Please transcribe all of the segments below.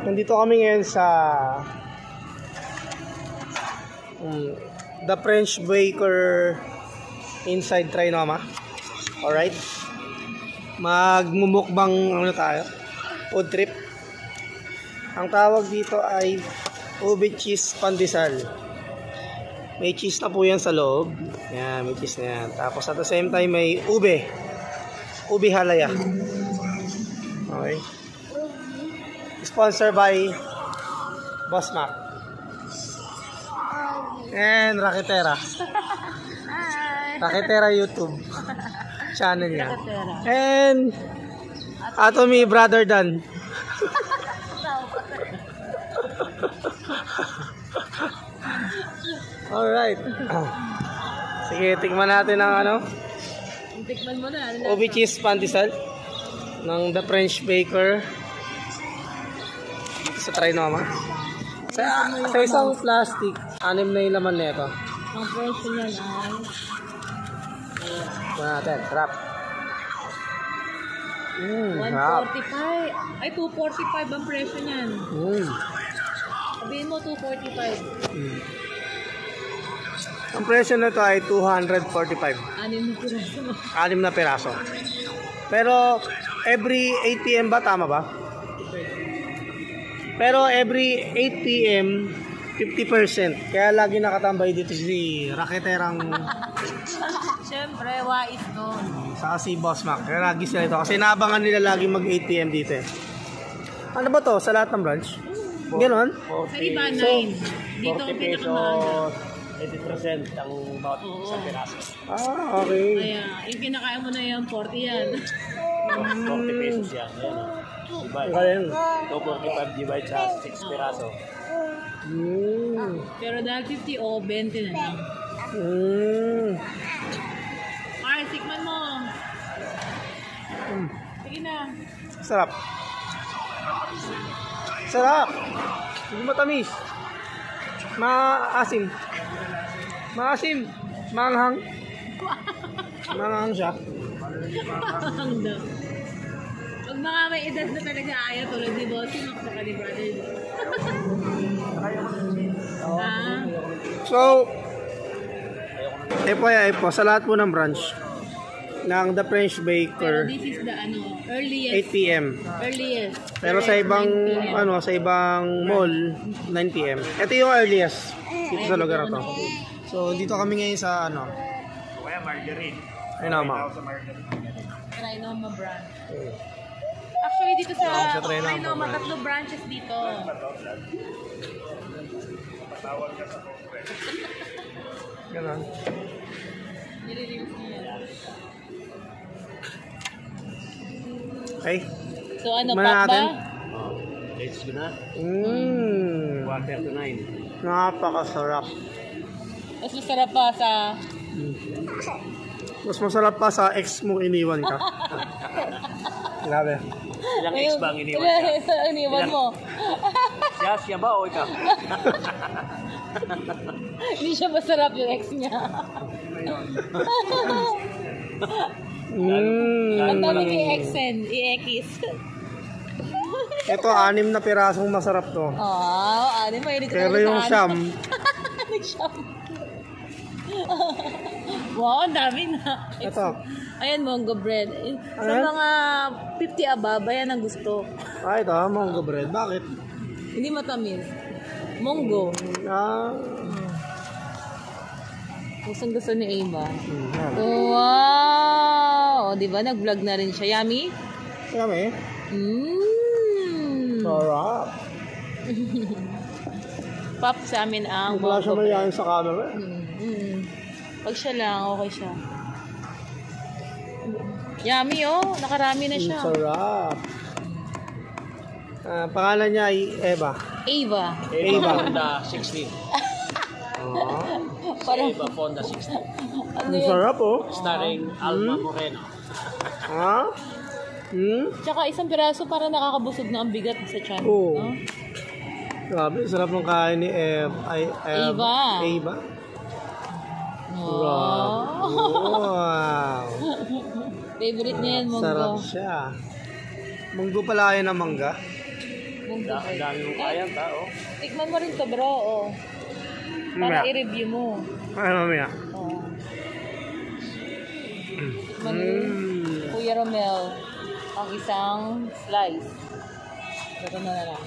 Nandito kami ngayon sa The French Baker inside Trinoma. Alright. Magmumukbang ano tayo? Food trip. Ang tawag dito ay ube cheese pandesal. May cheese na po yan sa loob. Yan, may cheese na yan. Tapos at the same time may ube. Ube halaya. Okay. Sponsored by Boss Mac. And Raketera. Raketera YouTube channel niya. And Atomy Brother Dan. Alright. Sige, tikman natin ang ano. Tikman mo na. Ube cheese pandesal ng The French Baker sa Trinoma. Sa isang plastic, 6 na yung laman nito. Ang presyo niyan ay... Natin, sarap. 145. Ay, 245 ang presyo niyan. Sabihin mo, 245. Ang presyo nito ay 245. 6 na piraso. 6 na piraso. Pero, every 8 PM ba? Tama ba? Pero every 8 PM, 50%. Kaya lagi nakatambay dito si Raketerang... Siyempre, wais doon. Saka si Boss Mac. Kaya lagi sila ito. Kasi naabangan nila lagi mag 8 PM dito eh. Ano ba to? Sa lahat ng branch? Ganon? Sa iba, 9. Dito ang pinakamahal. 80% ang bawat isang piraso. Ah, okay. Kaya, yung kinakain mo na yan, 40 yan. 40 pesos yan. Ayan o. Galing. 245 divide sa 6 piraso. Pero dahil 50 o 20 na lang. Ay, tikman mo. Sige na. Sarap. Sarap. Hindi matamis. Maasim. Maasim. Manghang. Manghang siya. Ang daw. Pag mga may edad na talaga ayaw tulad ni Bossy, makasaka ni Brother. So, FYI po, sa lahat po ng branch ng The French Pero Baker, this is the earliest. 8 PM. Earliest. Pero sa ibang sa ibang mall 9 PM. Ito yung earliest dito sa lugar na to. So dito kami ngayon sa ano. Kaya margarine. Trinoma. Trinoma brand. Actually dito sa Trinoma, 3 branches dito. Ganun. Nililinis niya. Okay. So ano, Tikman pak ba? natin. Let's go na. Quarter to 9. Napakasarap. Mas masarap pa sa... Mas masarap pa sa ex mong iniwan ka. Grabe. Ilang ex ba ang iniwan siya? Iniwan mo. Siya ba o ikaw? Hindi siya masarap yung ex niya. Ang tanong i-exen, i-ekis. Ito, 6 na pirasong masarap to. Ano mo, hindi ko Pero yung siyam, Nag-sham. Wow, ang dami na. ito. Ayan, monggo bread. Sa mga 50 above, ayan ang gusto. Ito, monggo bread. Bakit? Hindi matamis. Monggo. Gustong gusto ni Ava. Wow! O, diba? Nag-vlog na rin siya. Yummy? Yummy. Sarap. Pop sa amin ang Wala siya monggo bread. mayayain sa camera. Pag siya lang, okay siya. Yummy, oh. Nakarami na siya. Sarap. Pangalan niya ay Eva. Ava. Fonda 16. Parang, Eva Fonda 16. ano Ang yun? sarap, oh. Starring Alma Moreno. Ha? Tsaka isang piraso para nakakabusog na ang bigat sa tiyan. Oo. No? Grabe, sarap ng kain ni Eva. Eva. Wow. Wow. Favorite niya yan, monggo. Sarap siya. Munggo pala yan ng mangga. Munggo Ang bread. dami mong kaya, tao. Tikman mo rin to, bro. Oh. Para Mamaya. i-review mo. Ay, mamaya. Oh. Tikman mo rin, Kuya Romel, ang isang slice. Ito na lang.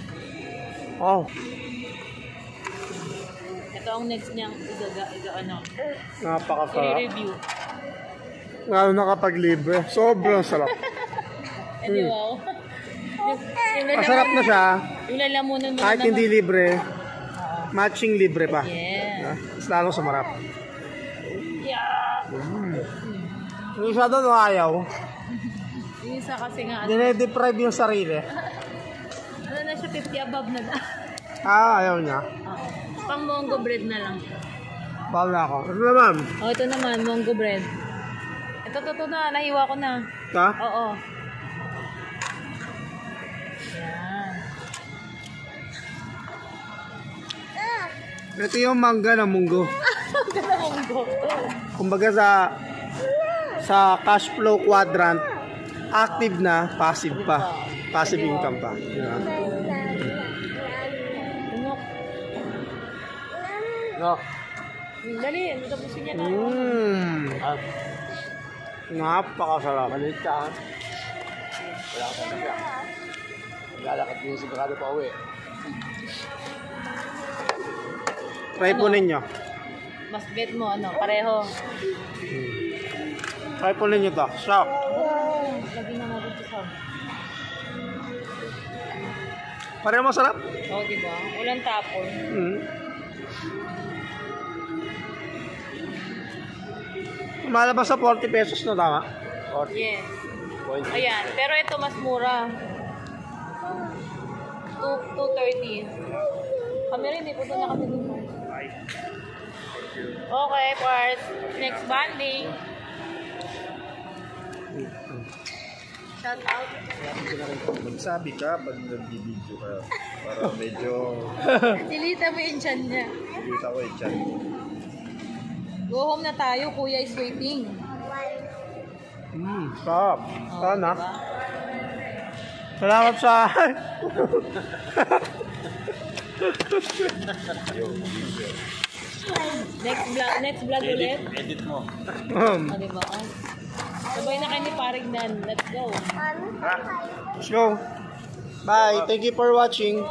Oh, Ito ang next niyang napakasarap. i-review. Lalo na kapag libre. Sobrang sarap. Eh, di wow. Masarap na siya. Yung lalamunan mo Kahit na hindi libre, Oo. matching libre pa. Yeah. Mas lalong sumarap. Yeah. Yung isa doon ayaw. Yung isa kasi nga, Dine-deprive yung sarili. ano na siya, 50 above na. Ayaw niya. Oo. Pang Mongo bread na lang. Bawal na ako. Ito naman. Oh, ito naman, Mongo bread. Ito na, nahiwa ko na. Ha? Oo. Yan. Ito yung mangga ng munggo. Ito na Mongo. Kumbaga sa cash flow quadrant, active na, passive pa. Passive income pa. Diba? Tunok. No. Dali, tapusin niya na. Ah, Napakasarap. maliit ka, ha? Wala ka na siya. Maglalakad din sigurado pa uwi. Try po ninyo. Mas bet mo, pareho. Try po ninyo to. Sarap. Lagi na natin sa sound. Pareho masarap. Oo, diba? Walang tapon. Malabas sa 40 pesos na tama. Yes. Ayan, pero ito mas mura. 230. Kami rin, hindi po doon na kami dun. Okay, parts. Next banding. Shout out. Magsabi ka pag nag-video ka para medyo Dilita mo yung chan niya. kita ko yung chan. Go home na tayo, kuya is waiting. Sarap. Oh, Sana. diba? Salamat sa... Next vlog ulit. Edit mo. O, diba? Sabay na kayo ni Parignan. Let's go. Let's go. Bye. Thank you for watching.